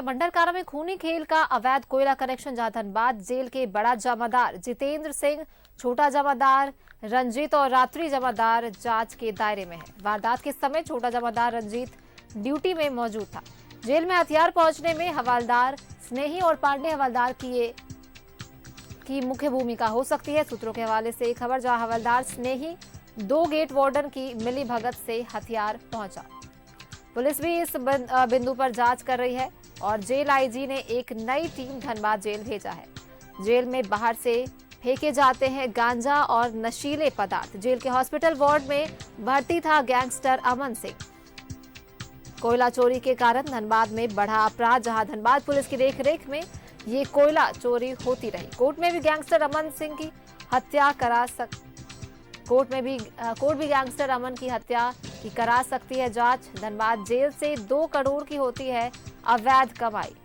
भंडारकारा में खूनी खेल का अवैध कोयला कनेक्शन जहां धनबाद जेल के बड़ा जमादार जितेंद्र सिंह, छोटा जमादार रंजीत और रात्रि जमादार जांच के दायरे में है। वारदात के समय छोटा जमादार रंजीत ड्यूटी में मौजूद था। जेल में हथियार पहुंचने में हवलदार स्नेही और पांडे हवलदार की मुख्य भूमिका हो सकती है। सूत्रों के हवाले से खबर, जहां हवलदार स्नेही 2 गेट वार्डन की मिलीभगत से हथियार पहुंचा। पुलिस भी इस बिंदु पर जांच कर रही है और जेल आईजी ने एक नई टीम धनबाद जेल भेजा है। जेल में बाहर से फेंके जाते हैं गांजा और नशीले पदार्थ। जेल के हॉस्पिटल वार्ड में भर्ती था गैंगस्टर अमन सिंह। कोयला चोरी के कारण धनबाद में बढ़ा अपराध, जहां धनबाद पुलिस की देखरेख में ये कोयला चोरी होती रही। कोर्ट में भी गैंगस्टर अमन सिंह की हत्या कोर्ट भी गैंगस्टर अमन की हत्या की करा सकती है जांच। धनबाद जेल से 2 करोड़ की होती है अवैध कमाई।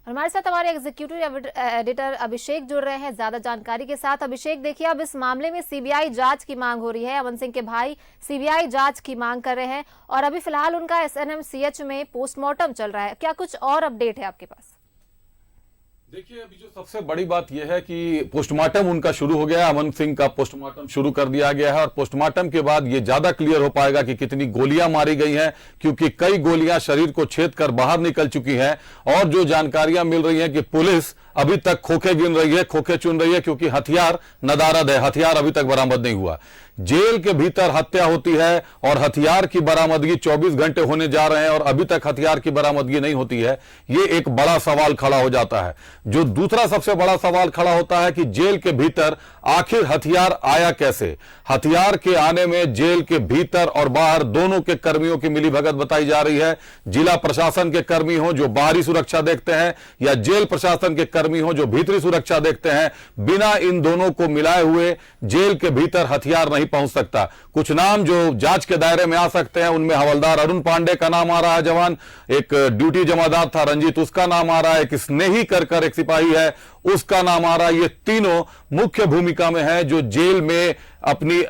हमारे साथ हमारे एग्जीक्यूटिव एडिटर अभिषेक जुड़ रहे हैं ज्यादा जानकारी के साथ। अभिषेक, देखिए, अब इस मामले में सीबीआई जांच की मांग हो रही है। अमन सिंह के भाई सीबीआई जांच की मांग कर रहे हैं और अभी फिलहाल उनका एसएनएमसीएच में पोस्टमार्टम चल रहा है। क्या कुछ और अपडेट है आपके पास? देखिए, अभी जो सबसे बड़ी बात यह है कि पोस्टमार्टम उनका शुरू हो गया है। अमन सिंह का पोस्टमार्टम शुरू कर दिया गया है और पोस्टमार्टम के बाद यह ज्यादा क्लियर हो पाएगा कि कितनी गोलियां मारी गई हैं, क्योंकि कई गोलियां शरीर को छेद कर बाहर निकल चुकी हैं। और जो जानकारियां मिल रही हैं कि पुलिस अभी तक खोखे गिन रही है, खोखे चुन रही है, क्योंकि हथियार नदारद है, हथियार अभी तक बरामद नहीं हुआ। जेल के भीतर हत्या होती है और हथियार की बरामदगी 24 घंटे होने जा रहे हैं और अभी तक हथियार की बरामदगी नहीं होती है। ये एक बड़ा सवाल खड़ा हो जाता है। जो दूसरा सबसे बड़ा सवाल खड़ा होता है कि जेल के भीतर आखिर हथियार आया कैसे। हथियार के आने में जेल के भीतर और बाहर दोनों के कर्मियों की मिलीभगत बताई जा रही है। जिला प्रशासन के कर्मी हो जो बाहरी सुरक्षा देखते हैं या जेल प्रशासन के कर्मी हो जो भीतरी सुरक्षा देखते हैं, बिना इन दोनों को मिलाए हुए जेल के भीतर हथियार नहीं पहुंच सकता। कुछ नाम जो जांच के दायरे में आ सकते हैं, उनमें हवलदार अरुण पांडे का नाम आ रहा है, जवान। एक ड्यूटी जमादार था रंजीत, उसका नाम आ रहा है। एक स्नेही कर एक सिपाही है, उसका नाम आ रहा है। ये तीनों मुख्य भूमिका में है जो जेल में अपनी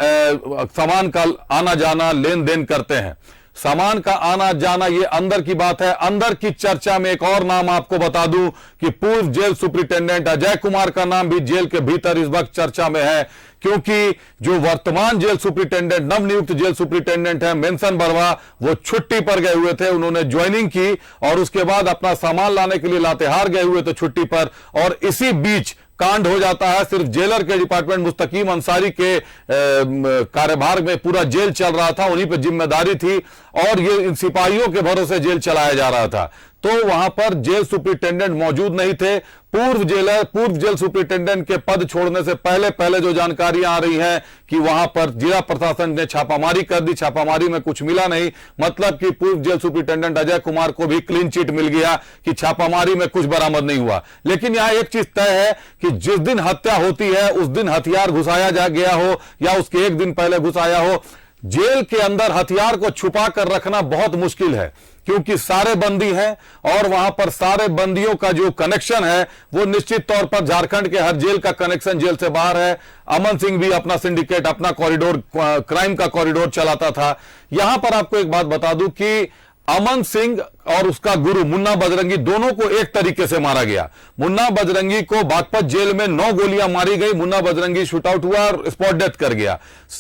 सामान का आना जाना लेन देन करते हैं। सामान का आना जाना ये अंदर की बात है। अंदर की चर्चा में एक और नाम आपको बता दूं कि पूर्व जेल सुपरिटेंडेंट अजय कुमार का नाम भी जेल के भीतर इस वक्त चर्चा में है, क्योंकि जो वर्तमान जेल सुपरिटेंडेंट, नवनियुक्त जेल सुपरिटेंडेंट है मेंसन बरवा, वो छुट्टी पर गए हुए थे। उन्होंने ज्वाइनिंग की और उसके बाद अपना सामान लाने के लिए लातेहार गए हुए थे छुट्टी पर, और इसी बीच कांड हो जाता है। सिर्फ जेलर के डिपार्टमेंट मुस्तकीम अंसारी के कार्यभार में पूरा जेल चल रहा था, उन्हीं पर जिम्मेदारी थी और ये इन सिपाहियों के भरोसे जेल चलाया जा रहा था। तो वहां पर जेल सुपरिटेंडेंट मौजूद नहीं थे। पूर्व जेल सुपरिटेंडेंट के पद छोड़ने से पहले जो जानकारियां आ रही हैं कि वहां पर जिला प्रशासन ने छापामारी कर दी, छापामारी में कुछ मिला नहीं। मतलब कि पूर्व जेल सुपरिटेंडेंट अजय कुमार को भी क्लीन चिट मिल गया कि छापामारी में कुछ बरामद नहीं हुआ। लेकिन यहां एक चीज तय है कि जिस दिन हत्या होती है उस दिन हथियार घुसाया जा गया हो या उसके एक दिन पहले घुसाया हो, जेल के अंदर हथियार को छुपा कर रखना बहुत मुश्किल है, क्योंकि सारे बंदी हैं और वहां पर सारे बंदियों का जो कनेक्शन है वो निश्चित तौर पर झारखंड के हर जेल का कनेक्शन जेल से बाहर है। अमन सिंह भी अपना सिंडिकेट, अपना कॉरिडोर, क्राइम का कॉरिडोर चलाता था। यहां पर आपको एक बात बता दूं कि अमन सिंह और उसका गुरु मुन्ना बजरंगी दोनों को एक तरीके से मारा गया। मुन्ना बजरंगी को बागपत जेल में 9 गोलियां मारी गई। मुन्ना बजरंगी शूट आउट हुआ और स्पॉट डेथ कर गया।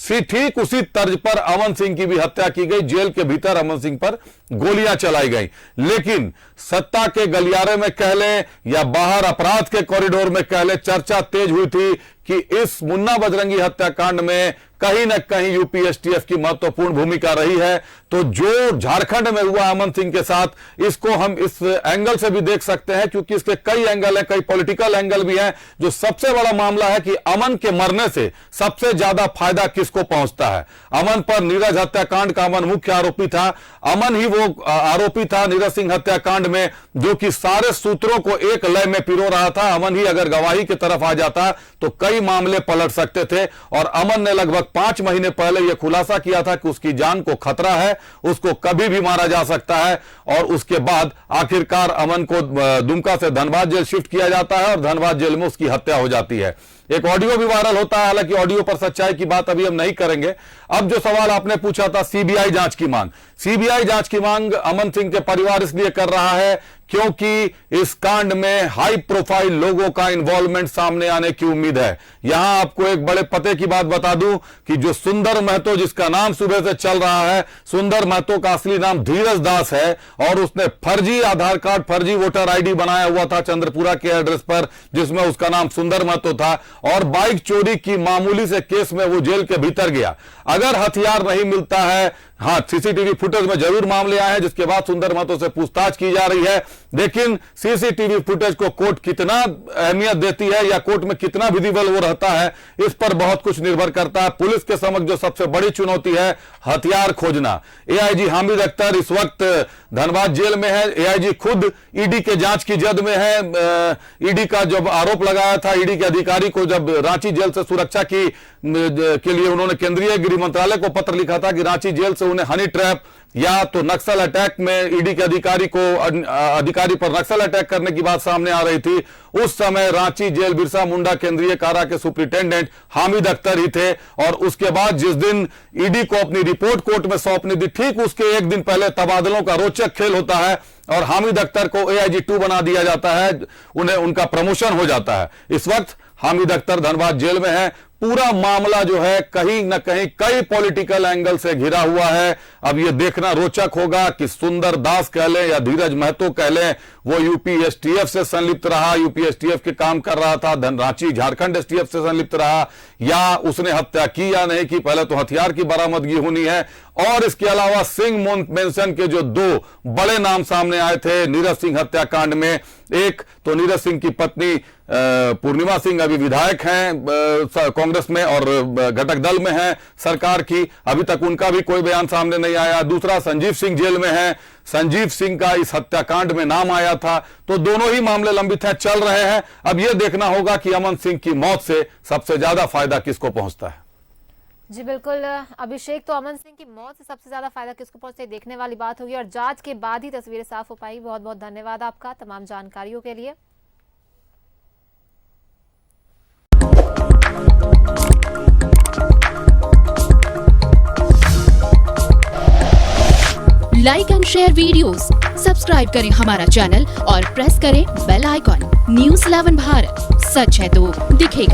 ठीक उसी तर्ज पर अमन सिंह की भी हत्या की गई। जेल के भीतर अमन सिंह पर गोलियां चलाई गई। लेकिन सत्ता के गलियारे में कह लें या बाहर अपराध के कॉरिडोर में कह लें, चर्चा तेज हुई थी कि इस मुन्ना बजरंगी हत्याकांड में कहीं न कहीं यूपी एसटीएफ की महत्वपूर्ण भूमिका रही है। तो जो झारखंड में हुआ अमन सिंह के साथ, इसको हम इस एंगल से भी देख सकते हैं, क्योंकि इसके कई एंगल हैं, कई पॉलिटिकल एंगल भी हैं। जो सबसे बड़ा मामला है कि अमन के मरने से सबसे ज्यादा फायदा किसको पहुंचता है। अमन पर नीरज हत्याकांड का अमन मुख्य आरोपी था। अमन ही वो आरोपी था नीरज सिंह हत्याकांड में जो कि सारे सूत्रों को एक लय में पिरो रहा था। अमन ही अगर गवाही की तरफ आ जाता तो कई कई मामले पलट सकते थे। और अमन ने लगभग 5 महीने पहले यह खुलासा किया था कि उसकी जान को खतरा है, उसको कभी भी मारा जा सकता है। और उसके बाद आखिरकार अमन को दुमका से धनबाद जेल शिफ्ट किया जाता है और धनबाद जेल में उसकी हत्या हो जाती है। एक ऑडियो भी वायरल होता है, हालांकि ऑडियो पर सच्चाई की बात अभी हम नहीं करेंगे। अब जो सवाल आपने पूछा था, सीबीआई जांच की मांग, सीबीआई जांच की मांग अमन सिंह के परिवार इसलिए कर रहा है क्योंकि इस कांड में हाई प्रोफाइल लोगों का इन्वॉल्वमेंट सामने आने की उम्मीद है। यहां आपको एक बड़े पते की बात बता दूं कि जो सुंदर महतो, जिसका नाम सुबह से चल रहा है, सुंदर महतो का असली नाम धीरज दास है और उसने फर्जी आधार कार्ड, फर्जी वोटर आईडी बनाया हुआ था चंद्रपुरा के एड्रेस पर, जिसमें उसका नाम सुंदर महतो था। और बाइक चोरी की मामूली से केस में वो जेल के भीतर गया। अगर हथियार नहीं मिलता है, हां, सीसीटीवी फुटेज में जरूर मामले आए हैं, जिसके बाद सुंदर महतो से पूछताछ की जा रही है। लेकिन सीसीटीवी फुटेज को कोर्ट कितना अहमियत देती है या कोर्ट में कितना विजिबल वो रहता है, इस पर बहुत कुछ निर्भर करता है। पुलिस के समक्ष जो सबसे बड़ी चुनौती है, हथियार खोजना। एआईजी हामिद अख्तर इस वक्त धनबाद जेल में है। एआईजी खुद ईडी के जांच की जद में है। ईडी का जब आरोप लगाया था, ईडी के अधिकारी को जब रांची जेल से सुरक्षा के लिए उन्होंने केंद्रीय गृह मंत्रालय को पत्र लिखा था कि रांची जेल से उन्हें हनी ट्रैप या तो नक्सल अटैक में ईडी के अधिकारी पर नक्सल अटैक करने की बात सामने आ रही थी। उस समय रांची जेल बिरसा मुंडा केंद्रीय कारा के सुप्रिंटेंडेंट हामिद अख्तर ही थे। और उसके बाद जिस दिन ईडी को अपनी रिपोर्ट कोर्ट में सौंपनी थी, ठीक उसके एक दिन पहले तबादलों का रोचक खेल होता है और हामिद अख्तर को एआईजी 2 बना दिया जाता है, उनका प्रमोशन हो जाता है। इस वक्त हामिद अख्तर धनबाद जेल में है। पूरा मामला जो है कहीं न कहीं कई पॉलिटिकल एंगल से घिरा हुआ है। अब यह देखना रोचक होगा कि सुंदर दास कह लें या धीरज महतो कह लें, वो यूपी एसटीएफ से संलिप्त रहा, यूपी एसटीएफ के काम कर रहा था, रांची झारखंड एसटीएफ से संलिप्त रहा, या उसने हत्या की या नहीं की। पहले तो हथियार की बरामदगी होनी है। और इसके अलावा सिंह मेंशन के जो 2 बड़े नाम सामने आए थे नीरज सिंह हत्याकांड में, एक तो नीरज सिंह की पत्नी पूर्णिमा सिंह अभी विधायक हैं कांग्रेस में और घटक दल में हैं सरकार की, अभी तक उनका भी कोई बयान सामने नहीं आया। दूसरा संजीव सिंह जेल में है, संजीव सिंह का इस हत्याकांड में नाम आया था। तो दोनों ही मामले लंबित हैं, चल रहे हैं। अब यह देखना होगा कि अमन सिंह की मौत से सबसे ज्यादा फायदा किसको पहुंचता है। जी बिल्कुल अभिषेक, तो अमन सिंह की मौत से सबसे ज्यादा फायदा किसको पहुंचता है, देखने वाली बात होगी और जांच के बाद ही तस्वीरें साफ हो पाई। बहुत बहुत धन्यवाद आपका तमाम जानकारियों के लिए। Like and share videos, subscribe करें हमारा चैनल और प्रेस करें बेल आइकॉन। न्यूज़ 11 भारत, सच है तो दिखेगा।